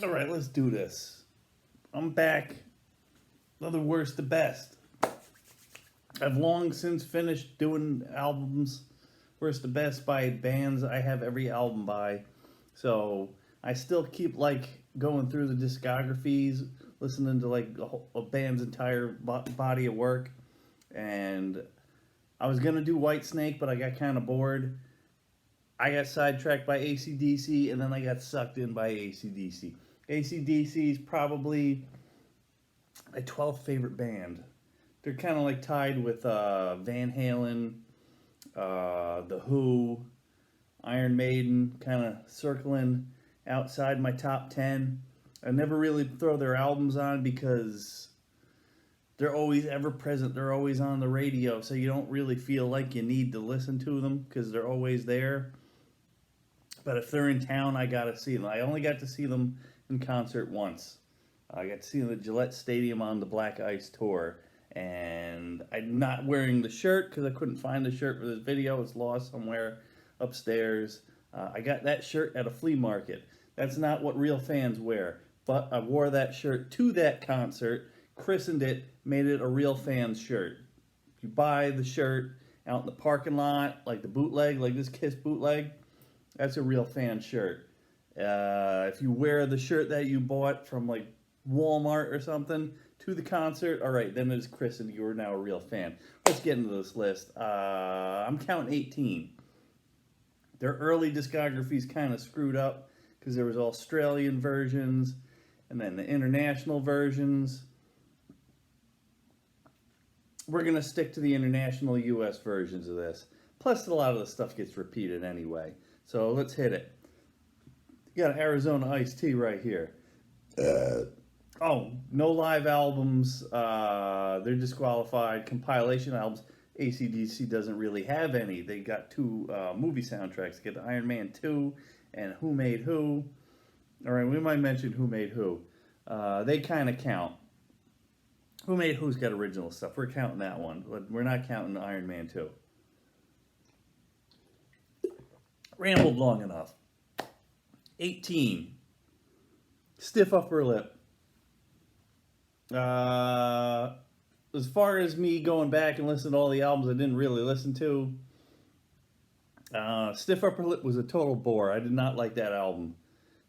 All right, let's do this. I'm back. Another worst to best. I've long since finished doing albums, worst to best by bands I have every album by. So I still keep like going through the discographies, listening to like a band's entire body of work. And I was gonna do Whitesnake, but I got kind of bored. I got sidetracked by AC/DC, and then I got sucked in by AC/DC. AC/DC is probably my 12th favorite band. They're kind of like tied with Van Halen, The Who, Iron Maiden, kind of circling outside my top 10. I never really throw their albums on because they're always ever present. They're always on the radio, so you don't really feel like you need to listen to them because they're always there. But if they're in town, I gotta see them. I only got to see them in concert once. I got to see them at Gillette Stadium on the Black Ice tour. And I'm not wearing the shirt because I couldn't find the shirt for this video. It's lost somewhere upstairs. I got that shirt at a flea market. That's not what real fans wear. But I wore that shirt to that concert, christened it, made it a real fan's shirt. If you buy the shirt out in the parking lot, like the bootleg, like this Kiss bootleg, that's a real fan shirt. If you wear the shirt that you bought from like Walmart or something to the concert, all right, then it's christened. You're now a real fan. Let's get into this list. I'm counting 18. Their early discography's kind of screwed up because there was Australian versions and then the international versions. We're going to stick to the international US versions of this. Plus, a lot of the stuff gets repeated anyway. So let's hit it. You got Arizona Iced Tea right here. Oh, no live albums. They're disqualified. Compilation albums. AC/DC doesn't really have any. They got two movie soundtracks. They get Iron Man 2 and Who Made Who. All right, we might mention Who Made Who. They kind of count. Who Made Who's got original stuff. We're counting that one. But we're not counting Iron Man 2. Rambled long enough. 18. Stiff Upper Lip. As far as me going back and listening to all the albums I didn't really listen to, Stiff Upper Lip was a total bore. I did not like that album.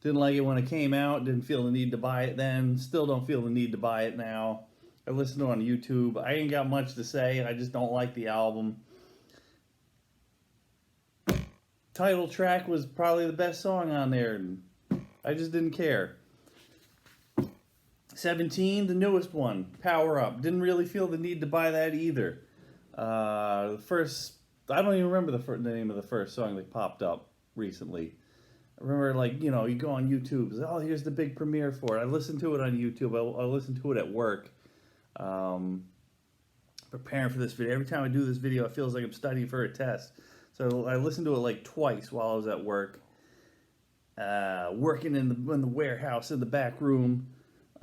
Didn't like it when it came out. Didn't feel the need to buy it then. Still don't feel the need to buy it now. I listened to it on YouTube. I ain't got much to say. I just don't like the album. Title track was probably the best song on there. And I just didn't care. 17, the newest one, Power Up. Didn't really feel the need to buy that either. The first, I don't even remember the name of the first song that popped up recently. I remember, like, you go on YouTube. Oh, here's the big premiere for it. I listened to it on YouTube. I listened to it at work. Preparing for this video. Every time I do this video, it feels like I'm studying for a test. So I listened to it like twice while I was at work. Working in the warehouse in the back room.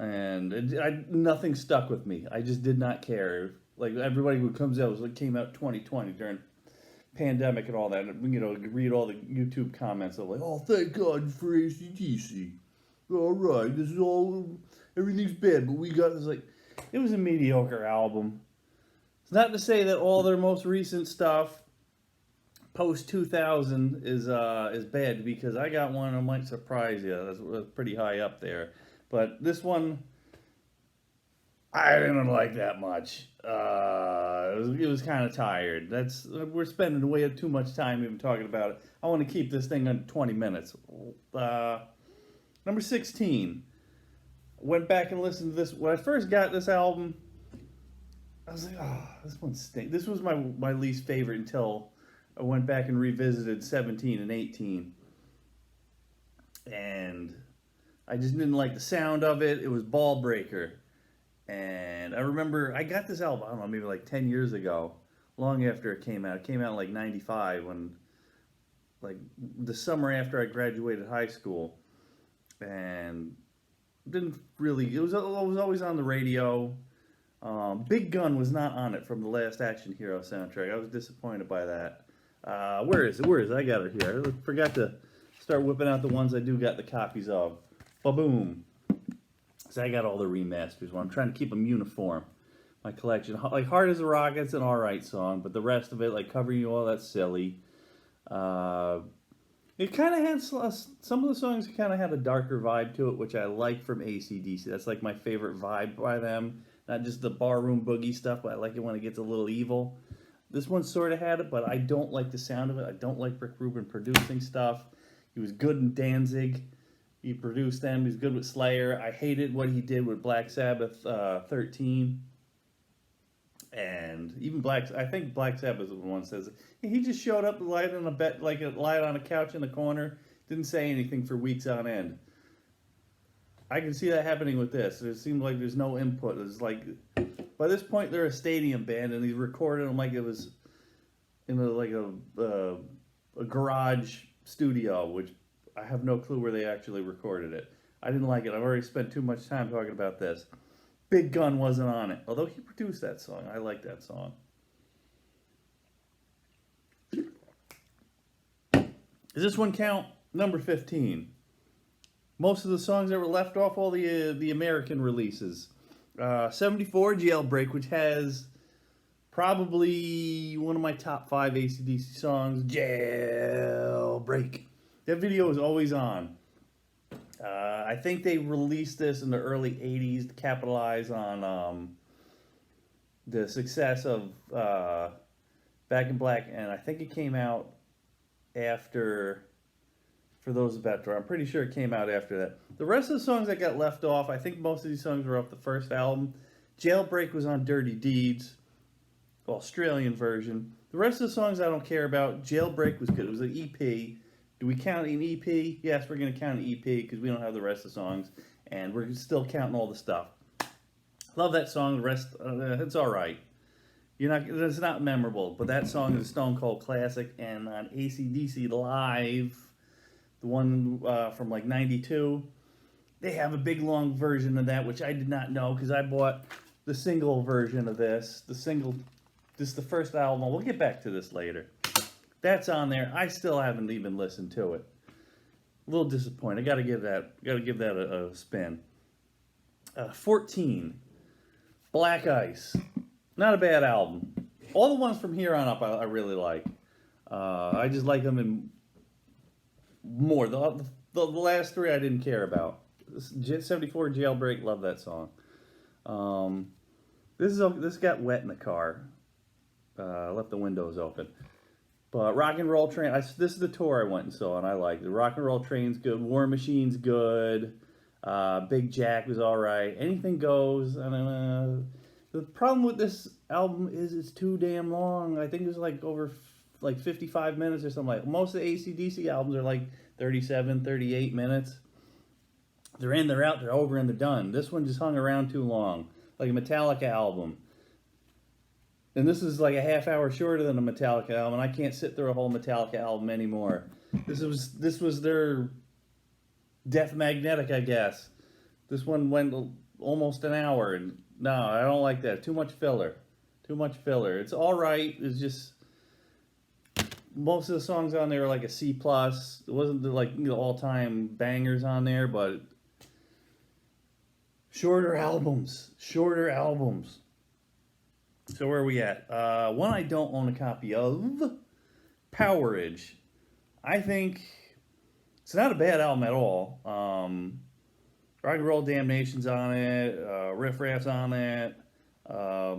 And nothing stuck with me. I just did not care. Like, everybody who comes out, it came out 2020 during pandemic and all that. And, read all the YouTube comments. They're like, oh, thank God for AC/DC. All right, this is all, everything's bad, but we got this. Like, it was a mediocre album. It's not to say that all their most recent stuff, post 2000, is bad, because I got one that might surprise you. That's pretty high up there. But this one, I didn't like that much. It was kind of tired. We're spending way too much time even talking about it. I want to keep this thing under 20 minutes. Number 16. Went back and listened to this. When I first got this album, I was like, oh, this one stinks. This was my least favorite until I went back and revisited 17 and 18. And I just didn't like the sound of it. It was Ball Breaker. And I remember I got this album, I don't know, maybe like 10 years ago, long after it came out. It came out in like 95, when, like, the summer after I graduated high school. And didn't really, it was always on the radio. Big Gun was not on it from the last Action Hero soundtrack. I was disappointed by that. Where is it? I got it here. I forgot to start whipping out the ones I do got the copies of. Ba-boom. So I got all the remasters. Well, I'm trying to keep them uniform. My collection. Like Hard as a Rock, it's an alright song, but the rest of it, like Covering You All, that's silly. It kind of had some of the songs kind of had a darker vibe to it, which I like from AC/DC. That's like my favorite vibe by them. Not just the barroom boogie stuff, but I like it when it gets a little evil. This one sort of had it, but I don't like the sound of it. I don't like Rick Rubin producing stuff. He was good in Danzig. He produced them. He's good with Slayer. I hated what he did with Black Sabbath 13. And even I think Black Sabbath was the one that says he just showed up, lied on a bed, like a lied on a couch in the corner, didn't say anything for weeks on end. I can see that happening with this. It seems like there's no input. It's like by this point they're a stadium band, and he's recording them like it was in a garage studio, which I have no clue where they actually recorded it. I didn't like it. I've already spent too much time talking about this. Big Gun wasn't on it, although he produced that song. I like that song. Does this one count? Number 15. Most of the songs that were left off all the American releases. 74, Jailbreak, which has probably one of my top 5 AC/DC songs, Jailbreak. That video is always on. I think they released this in the early 80s to capitalize on the success of Back in Black, and I think it came out after, for those veterans, I'm pretty sure it came out after that. The rest of the songs that got left off, I think most of these songs were off the first album. Jailbreak was on Dirty Deeds, Australian version. The rest of the songs I don't care about. Jailbreak was good. It was an EP. Do we count an EP? Yes, we're going to count an EP because we don't have the rest of the songs, and we're still counting all the stuff. Love that song. The rest, it's all right. It's not memorable, but that song is a Stone Cold classic. And on AC/DC Live, the one from like '92, they have a big long version of that, which I did not know because I bought the single version of this. This is the first album. We'll get back to this later. That's on there. I still haven't even listened to it. A little disappointed. Got to give that a spin. 14, Black Ice. Not a bad album. All the ones from here on up I really like. I just like them in more. The last 3 I didn't care about. 74, Jailbreak. Love that song. This got wet in the car. I left the windows open. But Rock and Roll Train, this is the tour I went and saw, and I liked it. Rock and Roll Train's good. War Machine's good. Big Jack was all right. Anything Goes. The problem with this album is it's too damn long. I think it was like over 55 minutes or something. Like most of the AC/DC albums are like 37, 38 minutes. They're in, they're out, they're over, and they're done. This one just hung around too long, like a Metallica album. And this is like a half hour shorter than a Metallica album. I can't sit through a whole Metallica album anymore. This was their Death Magnetic, I guess. This one went almost an hour, and no, I don't like that. Too much filler. Too much filler. It's all right. It's just most of the songs on there are like a C+. It wasn't like all-time bangers on there, but shorter albums. Shorter albums. So where are we at? One I don't own a copy of, Powerage. I think it's not a bad album at all. Rock and Roll Damnation's on it. Riff Raff's on it. At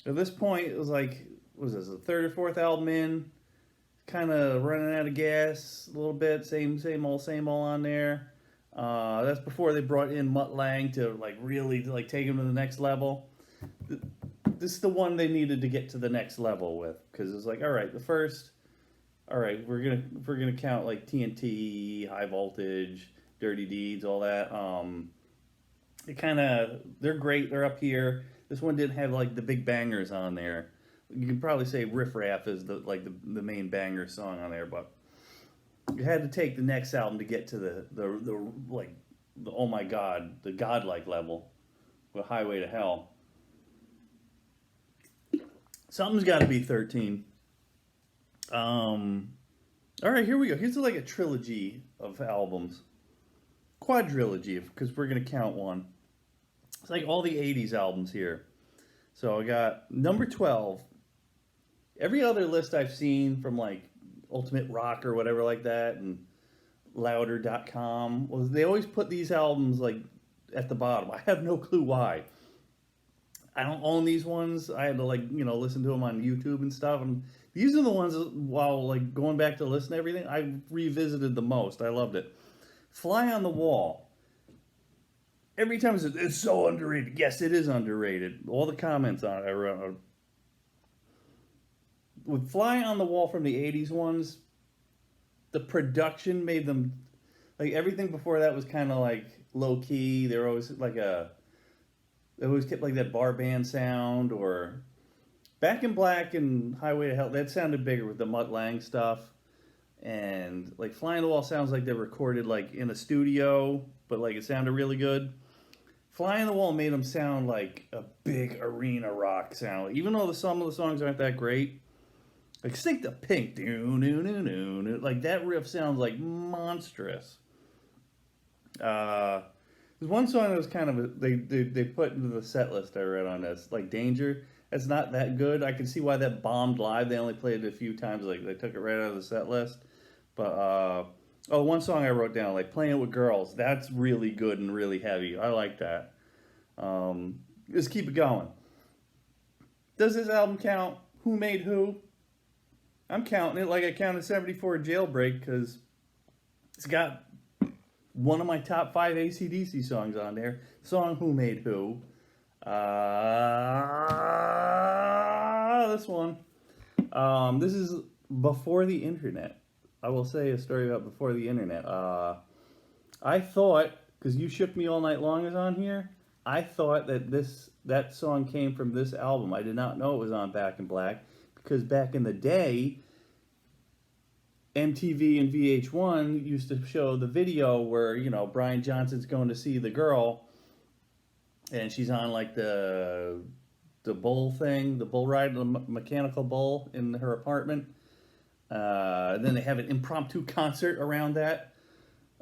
this point, it was like, what was this, the 3rd or 4th album in? Kind of running out of gas a little bit. Same old on there. That's before they brought in Mutt Lange to like really like take him to the next level. This is the one they needed to get to the next level with, because it's like, all right, we're gonna count like TNT, High Voltage, Dirty Deeds, all that. They're great. They're up here. This one didn't have like the big bangers on there. You can probably say Riff Raff is the main banger song on there, but you had to take the next album to get to the oh my god, the godlike level with Highway to Hell. Something's got to be 13. All right, here we go. Here's like a trilogy of albums. quadrilogy, because we're going to count one. It's like all the 80s albums here. So I got number 12. Every other list I've seen from like Ultimate Rock or whatever like that and Louder.com, well, they always put these albums like at the bottom. I have no clue why. I don't own these ones. I had to like, listen to them on YouTube and stuff. And these are the ones while like going back to listen to everything, I revisited the most. I loved it. Fly on the Wall. Every time it's so underrated. Yes, it is underrated. All the comments on it I wrote. With Fly on the Wall from the 80s ones, the production made them, like everything before that was kind of like low key. They were always like they always kept like that bar band sound, or Back in Black and Highway to Hell, that sounded bigger with the Mutt Lange stuff. And like Fly on the Wall sounds like they recorded like in a studio, but like it sounded really good. Fly on the Wall made them sound like a big arena rock sound. Even though some of the songs aren't that great. Like Sink the Pink, like that riff sounds like monstrous. There's one song that was kind of they put into the set list I read on this, like Danger. It's not that good. I can see why that bombed live. They only played it a few times. Like they took it right out of the set list. But one song I wrote down, like Playing with Girls. That's really good and really heavy. I like that. Just keep it going. Does this album count? Who Made Who? I'm counting it like I counted 74 Jailbreak, because it's got one of my top 5 AC/DC songs on there. Song Who Made Who. This one. This is Before the Internet. I will say a story about Before the Internet. I thought, because You Shook Me All Night Long is on here, I thought that song came from this album. I did not know it was on Back in Black, because back in the day, MTV and VH1 used to show the video where, Brian Johnson's going to see the girl, and she's on like the bull thing, the bull ride, the mechanical bull in her apartment. Then they have an impromptu concert around that.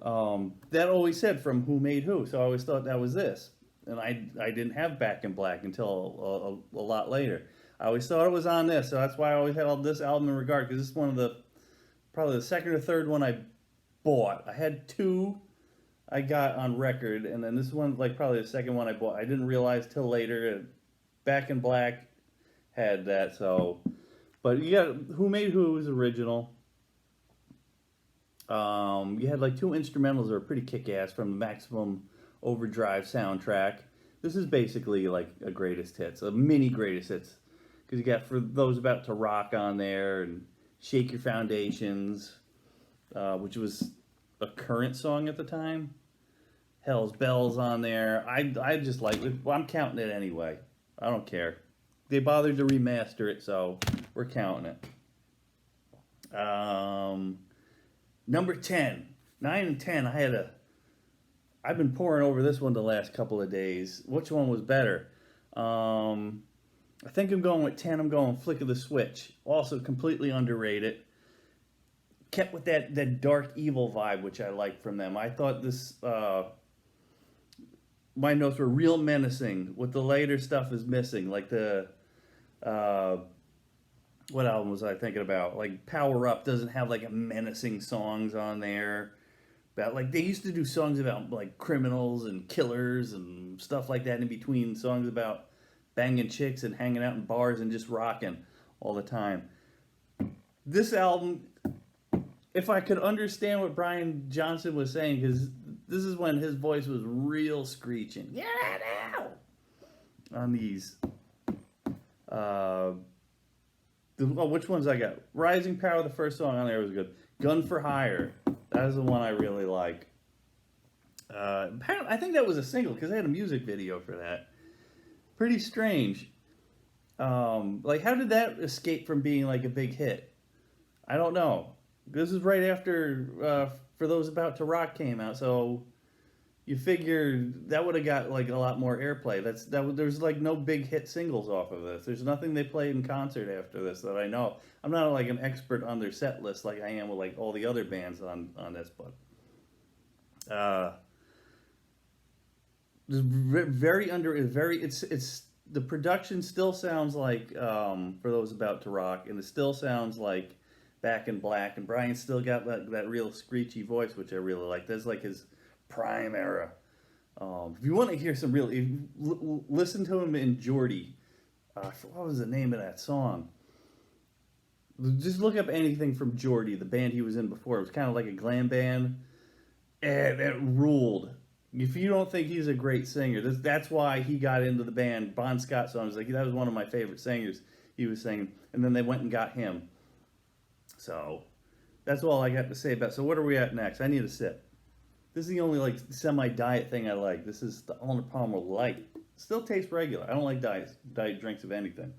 That always said from Who Made Who, so I always thought that was this. And I didn't have Back in Black until a lot later. I always thought it was on this, so that's why I always held this album in regard, because this is one of probably the second or third one I bought. I had 2 I got on record, and then this one's like probably the second one I bought. I didn't realize till later Back in Black had that, so. But you got Who Made Who was original. You had like 2 instrumentals that were pretty kick-ass from the Maximum Overdrive soundtrack. This is basically like a greatest hits, a mini greatest hits. Because you got For Those About to Rock on there, and Shake Your Foundations, which was a current song at the time. Hell's Bells on there. I just like it. Well, I'm counting it anyway. I don't care. They bothered to remaster it, so we're counting it. Number 10. 9 and 10, I've been poring over this one the last couple of days. Which one was better? I think I'm going with 10. I'm going Flick of the Switch. Also completely underrated. Kept with that dark evil vibe, which I liked from them. I thought this, my notes were real menacing. What the later stuff is missing. Like what album was I thinking about? Like Power Up doesn't have like a menacing songs on there. About like they used to do songs about like criminals and killers and stuff like that in between songs about banging chicks and hanging out in bars and just rocking all the time. This album, if I could understand what Brian Johnson was saying, because this is when his voice was real screeching. Yeah, now on these. Which ones I got? Rising Power, the first song on there was good. Gun for Hire, that is the one I really like. Apparently, I think that was a single because they had a music video for that. Pretty strange. Like, how did that escape from being like a big hit? I don't know. This is right after For Those About to Rock came out, so you figure that would have got like a lot more airplay. There's like no big hit singles off of this. There's nothing they played in concert after this that I know. I'm not like an expert on their set list like I am with like all the other bands on this, but very under, it's the production still sounds like For Those About to Rock, and it still sounds like Back in Black, and Brian's still got that real screechy voice, which I really like. That's like his prime era. If you want to hear some real, listen to him in Geordie. What was the name of that song? Just look up anything from Geordie, the band he was in before. It was kind of like a glam band, and it ruled. If you don't think he's a great singer, that's why he got into the band. Bon Scott songs, like that was one of my favorite singers he was singing, and then they went and got him. So that's all I got to say about it. So what are we at next? I need a sip. This is the only like semi-diet thing I like. This is the Arnold Palmer Light. Still tastes regular. I don't like diet drinks of anything.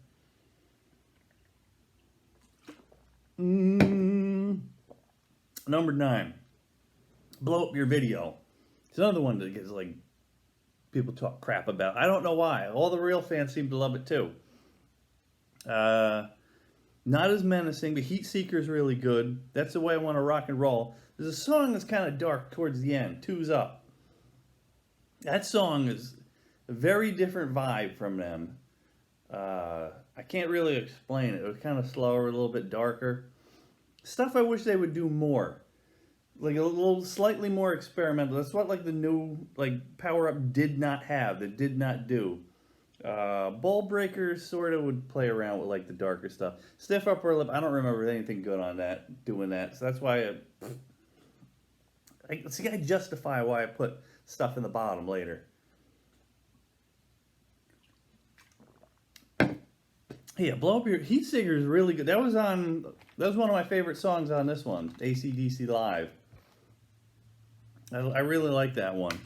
Number 9. Blow Up Your Video. It's another one that gets like people talk crap about. I don't know why. All the real fans seem to love it too. Not as menacing. The Heat Seeker is really good. That's the way I want to rock and roll. There's a song that's kind of dark towards the end. Two's Up. That song is a very different vibe from them. I can't really explain it. It was kind of slower, a little bit darker. Stuff I wish they would do more. Like a little slightly more experimental. That's what like the new like Power Up did not have. It did not do. Ball Breakers sort of would play around with like the darker stuff. Stiff Upper Lip, I don't remember anything good on that, doing that. So that's why I justify why I put stuff in the bottom later. Yeah, Blow Up Your Heat Seeker is really good. That was one of my favorite songs on this one, AC/DC Live. I really like that one.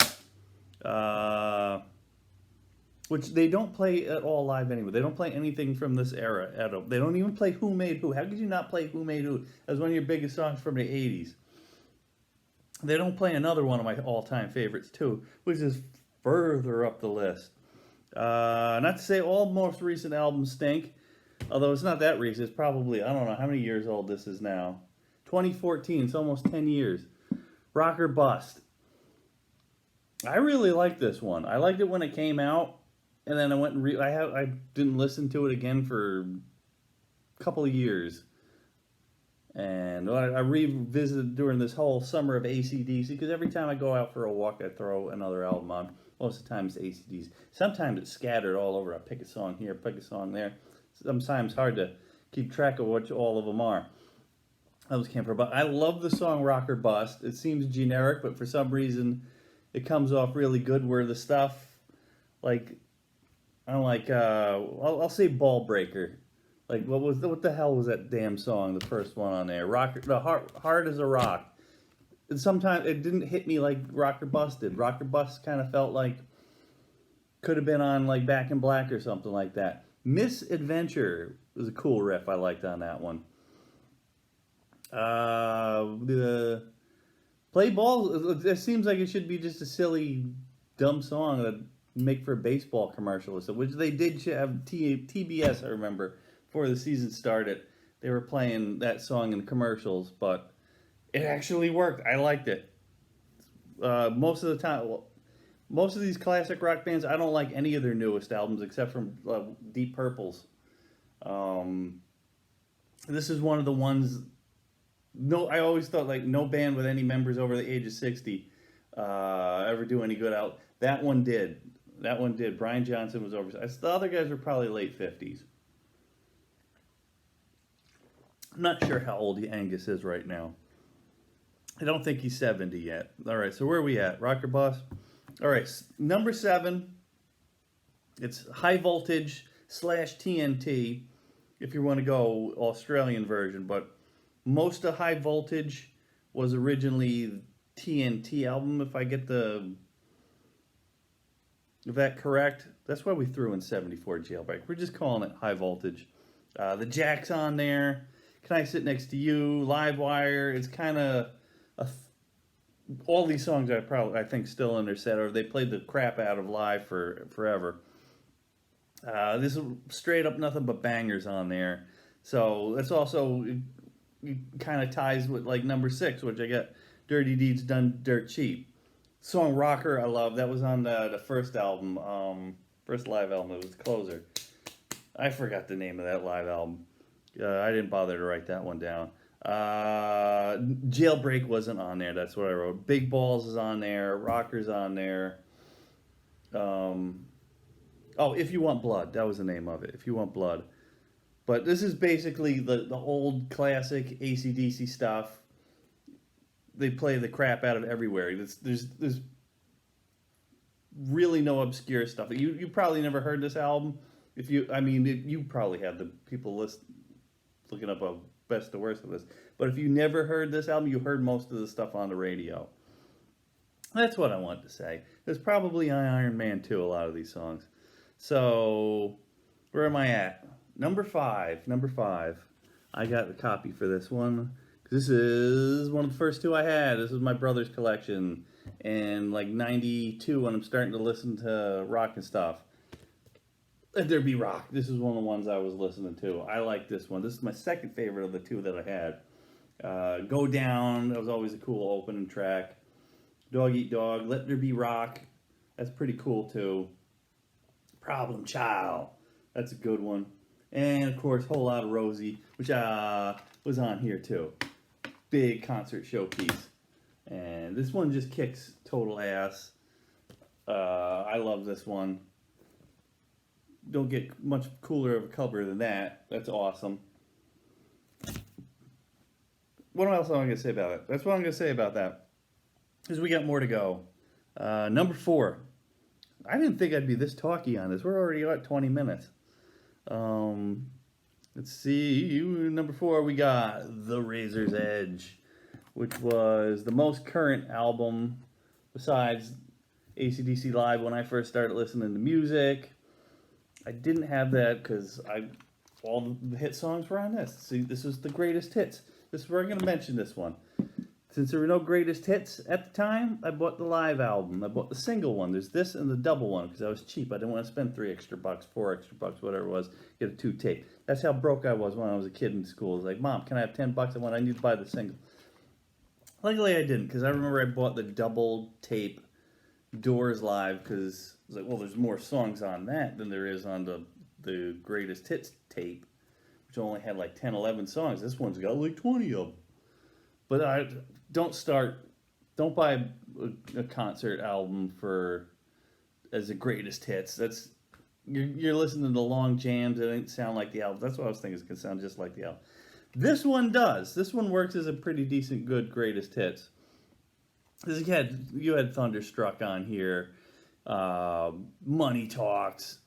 Which they don't play at all live anymore. They don't play anything from this era at all. They don't even play Who Made Who. How could you not play Who Made Who? That was one of your biggest songs from the 80s. They don't play another one of my all-time favorites too, which is further up the list. Not to say all most recent albums stink, although it's not that recent. It's probably, I don't know how many years old this is now. 2014, it's almost 10 years. Rock or Bust. I really like this one. I liked it when it came out, and then I went and I didn't listen to it again for a couple of years. And I revisited during this whole summer of AC/DC, because every time I go out for a walk, I throw another album on. Most of the time it's AC/DC. Sometimes it's scattered all over. I pick a song here, pick a song there. Sometimes hard to keep track of what all of them are. But I love the song Rock or Bust. It seems generic, but for some reason it comes off really good. Where the stuff, like, I don't like, I'll say Ball Breaker. Like, what the hell was that damn song, the first one on there? Hard as a Rock. And sometimes it didn't hit me like Rock or Bust did. Rock or Bust kind of felt like could have been on like Back in Black or something like that. Misadventure was a cool riff I liked on that one. The Play Ball, it seems like it should be just a silly, dumb song that make for a baseball commercial, which they did have TBS, I remember, before the season started. They were playing that song in commercials, but it actually worked. I liked it. Most of the time, most of these classic rock bands, I don't like any of their newest albums except from Deep Purple's. This is one of the ones. No, I always thought like no band with any members over the age of 60 ever do any good out. That one did. That one did. Brian Johnson was over. The other guys were probably late 50s. I'm not sure how old Angus is right now. I don't think he's 70 yet. All right, so where are we at? Rock or Bust? All right, number 7. It's High Voltage / TNT, if you want to go Australian version. But most of High Voltage was originally TNT album, if I get that correct. That's why we threw in 74 Jailbreak. We're just calling it High Voltage. The Jack's on there. Can I Sit Next to You? Live Wire. It's kind of all these songs I think still in their set, or they played the crap out of live for forever. This is straight up nothing but bangers on there. So that's also kind of ties with like number 6, which I got Dirty Deeds Done Dirt Cheap. Song Rocker, I love. That was on the first album, first live album. It was Closer. I forgot the name of that live album. I didn't bother to write that one down. Jailbreak wasn't on there. That's what I wrote. Big Balls is on there. Rocker's on there. If You Want Blood. That was the name of it. If You Want Blood. But this is basically the old classic AC/DC stuff. They play the crap out of everywhere. There's really no obscure stuff. You probably never heard this album. You probably have the people looking up a best to worst of this. But if you never heard this album, you heard most of the stuff on the radio. That's what I want to say. There's probably on Iron Man too, a lot of these songs. So, where am I at? Number five. I got the copy for this one. This is one of the first two I had. This is my brother's collection. And like 92, when I'm starting to listen to rock and stuff. Let There Be Rock. This is one of the ones I was listening to. I like this one. This is my second favorite of the two that I had. Go Down. That was always a cool opening track. Dog Eat Dog. Let There Be Rock. That's pretty cool too. Problem Child. That's a good one. And of course, Whole Lotta Rosie, which was on here too. Big concert showpiece. And this one just kicks total ass. I love this one. Don't get much cooler of a cover than that. That's awesome. What else am I going to say about it? That's what I'm going to say about that. Because we got more to go. Number 4. I didn't think I'd be this talky on this. We're already at 20 minutes. Let's see. Number 4, we got The Razor's Edge, which was the most current album besides AC/DC Live when I first started listening to music. I didn't have that because all the hit songs were on this. See, this was the greatest hits. This is where I'm going to mention this one. Since there were no greatest hits at the time, I bought the live album. I bought the single one. There's this and the double one because I was cheap. I didn't want to spend $3 extra, $4 extra, whatever it was, get a 2-tape. That's how broke I was when I was a kid in school. I was like, Mom, can I have $10? I need to buy the single. Luckily, I didn't because I remember I bought the double tape Doors Live because I was like, well, there's more songs on that than there is on the greatest hits tape, which only had like 10, 11 songs. This one's got like 20 of them. But don't buy a concert album as the greatest hits. You're listening to long jams. It didn't sound like the album. That's what I was thinking. It's going to sound just like the album. This one does. This one works as a pretty decent, good greatest hits. You had Thunderstruck on here. Money Talks.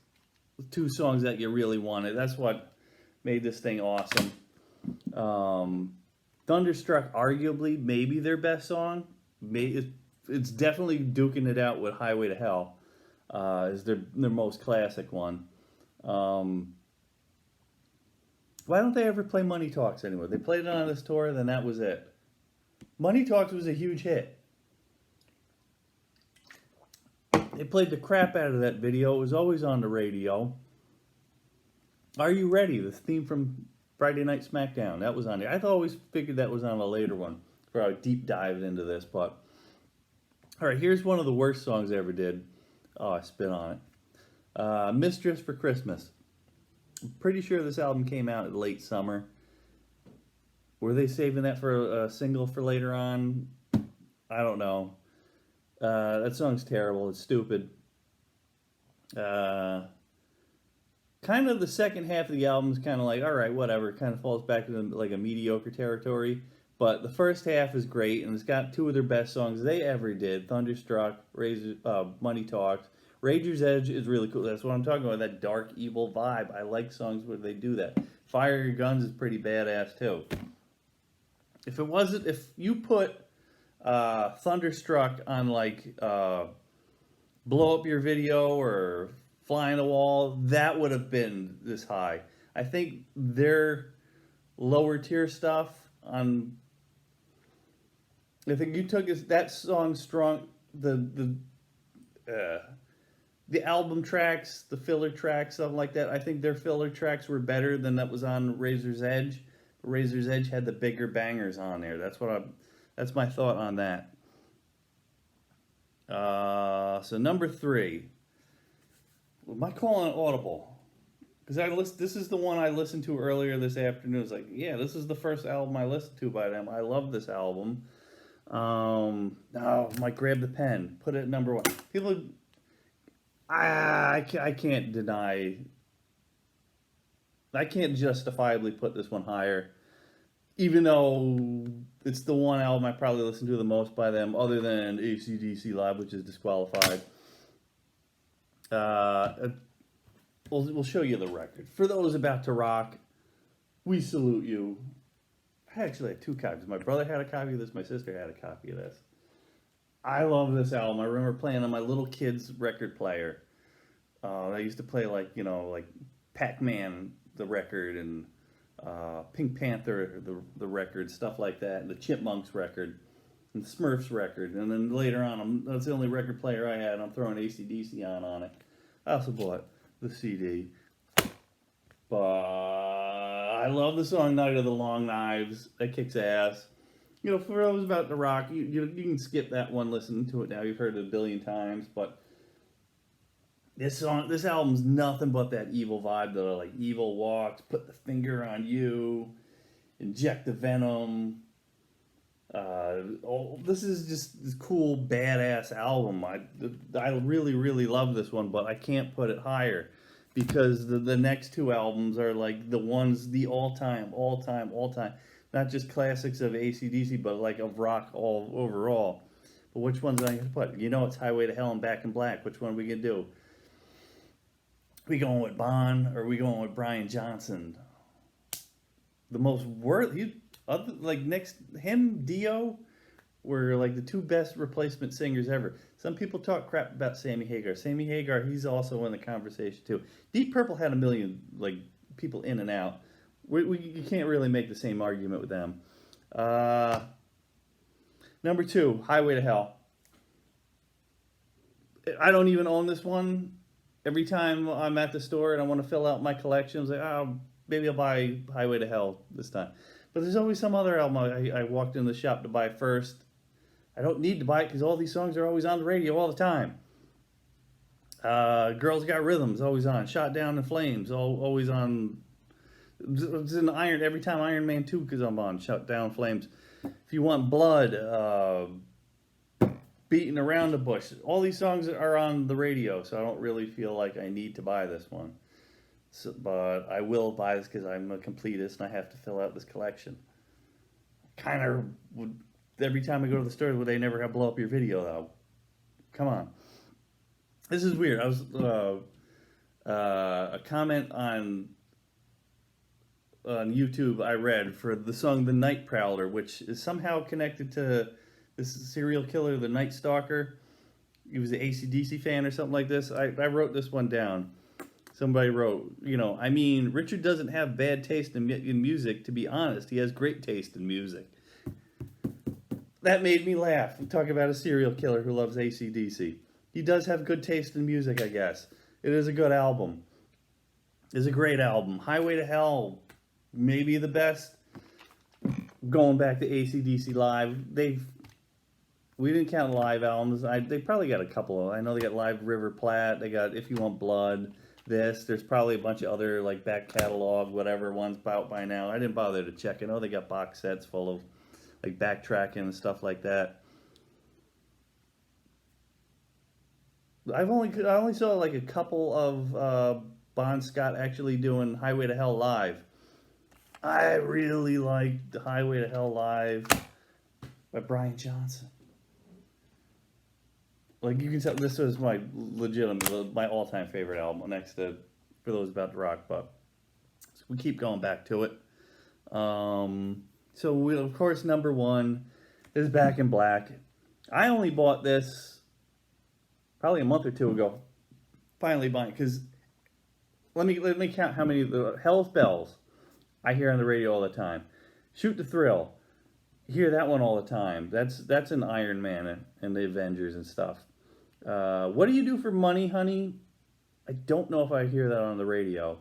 2 songs that you really wanted. That's what made this thing awesome. Thunderstruck, arguably, maybe their best song. It's definitely duking it out with Highway to Hell. Is their most classic one. Why don't they ever play Money Talks anymore? They played it on this tour, then that was it. Money Talks was a huge hit. They played the crap out of that video. It was always on the radio. Are You Ready? The theme from Friday Night SmackDown. That was on there. I always figured that was on a later one. Where I would deep dive into this. But alright, here's one of the worst songs I ever did. Oh, I spit on it. Mistress for Christmas. I'm pretty sure this album came out in late summer. Were they saving that for a single for later on? I don't know. That song's terrible. It's stupid. Kind of the second half of the album is kind of like, all right, whatever. It kind of falls back into like a mediocre territory. But the first half is great, and it's got 2 of their best songs they ever did. Thunderstruck, Money Talks. Razor's Edge is really cool. That's what I'm talking about, that dark, evil vibe. I like songs where they do that. Fire Your Guns is pretty badass, too. If you put Thunderstruck on like Blow Up Your Video or Fly on the Wall, that would have been this high. I think their lower tier stuff I think you took that song strong, the album tracks, the filler tracks, stuff like that. I think their filler tracks were better than that was on Razor's Edge. Razor's Edge had the bigger bangers on there. That's my thought on that. So number 3. Am I calling it Audible? Because this is the one I listened to earlier this afternoon. It's like, yeah, this is the first album I listened to by them. I love this album. Might grab the pen, put it at number 1. People, I can't deny, I can't justifiably put this one higher, even though it's the one album I probably listen to the most by them, other than AC/DC Live, which is disqualified. We'll show you the record. For those about to rock, we salute you. I actually had 2 copies. My brother had a copy of this. My sister had a copy of this. I love this album. I remember playing on my little kid's record player. I used to play like Pac-Man, the record, and Pink Panther, the record, stuff like that, and the Chipmunks record, and the Smurfs record. And then later on, that's the only record player I had, and I'm throwing AC/DC on it. I also bought the CD. But I love the song Night of the Long Knives. That kicks ass. For those about to rock, you can skip that one, listen to it now. You've heard it a billion times, but this album's nothing but that evil vibe, like evil walks, put the finger on you, inject the venom. This is just this cool, badass album. I really, really love this one, but I can't put it higher because the next 2 albums are like the all-time. Not just classics of AC/DC, but like of rock all overall. But which one's I going to put? It's Highway to Hell and Back in Black. Which one are we going to do? We going with Bon or we going with Brian Johnson? The most next him, Dio, were like the 2 best replacement singers ever. Some people talk crap about Sammy Hagar. Sammy Hagar, he's also in the conversation too. Deep Purple had a million people in and out. You can't really make the same argument with them. Number 2, Highway to Hell. I don't even own this one. Every time I'm at the store and I want to fill out my collection, maybe I'll buy Highway to Hell this time. But there's always some other album I walked in the shop to buy first. I don't need to buy it because all these songs are always on the radio all the time. Girls Got Rhythms, always on. Shot Down in Flames, always on. It's in Iron every time Iron Man 2 because I'm on. Shut Down Flames. If you want blood, Beating Around the Bush. All these songs are on the radio, so I don't really feel like I need to buy this one. But I will buy this because I'm a completist and I have to fill out this collection. Kind of would every time I go to the store, would they never have blow up your video though? Come on. This is weird. I was a comment on YouTube I read for the song The Night Prowler, which is somehow connected to this serial killer, the Night Stalker. He was an AC/DC fan or something like this. I wrote this one down. Somebody wrote, Richard doesn't have bad taste in music. To be honest, he has great taste in music. That made me laugh. Talk about a serial killer who loves AC/DC. He does have good taste in music, I guess. It is a good album. It's a great album. Highway to Hell, maybe the best. Going back to AC/DC Live, we didn't count live albums. They probably got a couple. I know they got Live River Platte. They got If You Want Blood. There's probably a bunch of other back catalog, whatever ones out by now. I didn't bother to check. I know they got box sets full of backtracking and stuff like that. I only saw a couple of Bon Scott actually doing Highway to Hell live. I really liked Highway to Hell live by Brian Johnson. You can tell this was my all-time favorite album next to For Those About to Rock, but so we keep going back to it. So of course number 1 is Back in Black. I only bought this probably a month or 2 ago. Finally buying it because let me count how many the Hell's Bells I hear on the radio all the time. Shoot to Thrill, hear that one all the time. That's an Iron Man and the Avengers and stuff. What Do You Do for Money, Honey? I don't know if I hear that on the radio.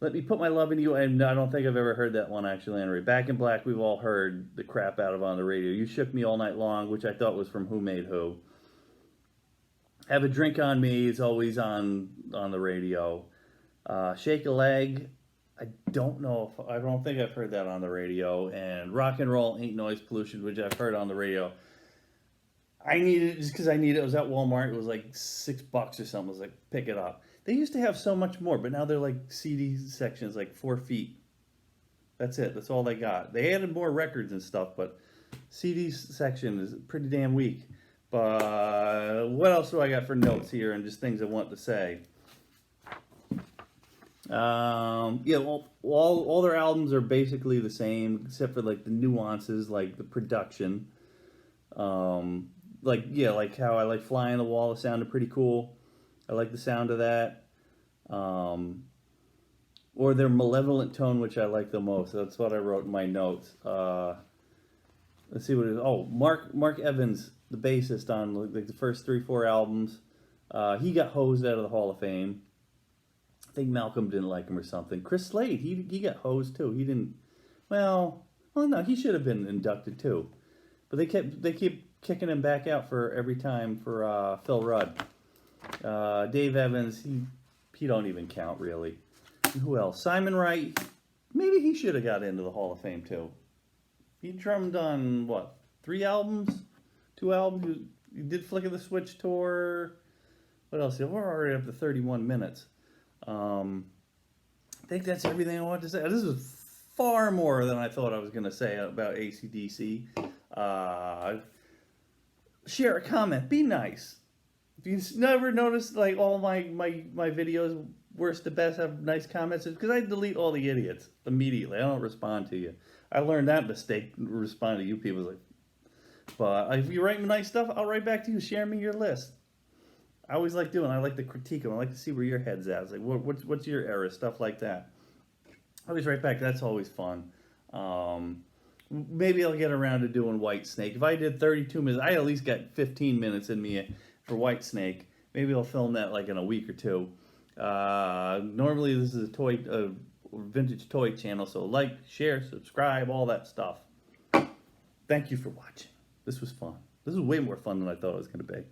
Let Me Put My Love in You, and I don't think I've ever heard that one actually on the radio. Back in Black, we've all heard the crap out of on the radio. You Shook Me All Night Long, which I thought was from Who Made Who. Have a Drink on Me is always on the radio. Shake a Leg, I don't think I've heard that on the radio. And Rock and Roll Ain't Noise Pollution, which I've heard on the radio. I needed it just because I needed it. It was at Walmart. It was like $6 or something. I was like, pick it up. They used to have so much more, but now they're like CD sections, like 4 feet. That's it. That's all they got. They added more records and stuff, but CD section is pretty damn weak. But what else do I got for notes here and just things I want to say? Yeah, all their albums are basically the same, except for like the nuances, like the production. Like how I like Fly on the Wall. It sounded pretty cool. I like the sound of that. Or their Malevolent Tone, which I like the most. That's what I wrote in my notes. Let's see what it is. Oh, Mark Evans, the bassist on like the first 3-4 albums. He got hosed out of the Hall of Fame. I think Malcolm didn't like him or something. Chris Slade, he got hosed too. He didn't. Well, no, he should have been inducted too. But they keep kicking him back out for every time for Phil Rudd. Dave Evans, he don't even count really. And who else? Simon Wright, maybe he should have got into the Hall of Fame too. He drummed on what? 3 albums, 2 albums. He did Flick of the Switch tour. What else? We're already up to 31 minutes. I think that's everything I wanted to say. This is far more than I thought I was going to say about AC/DC. Share a comment. Be nice. If you never noticed, like all my videos, worst to best, have nice comments, because I delete all the idiots immediately. I don't respond to you. I learned that mistake. Respond to you people. But if you write me nice stuff, I'll write back to you. Share me your list. I always like doing. I like to critique them. I like to see where your head's at. It's like, what's your error? Stuff like that. I always write back. That's always fun. Maybe I'll get around to doing White Snake. If I did 32 minutes, I at least got 15 minutes in me for White Snake. Maybe I'll film that like in a week or two. Normally this is a vintage toy channel, so like, share, subscribe, all that stuff. Thank you for watching. This was fun. This was way more fun than I thought it was going to be.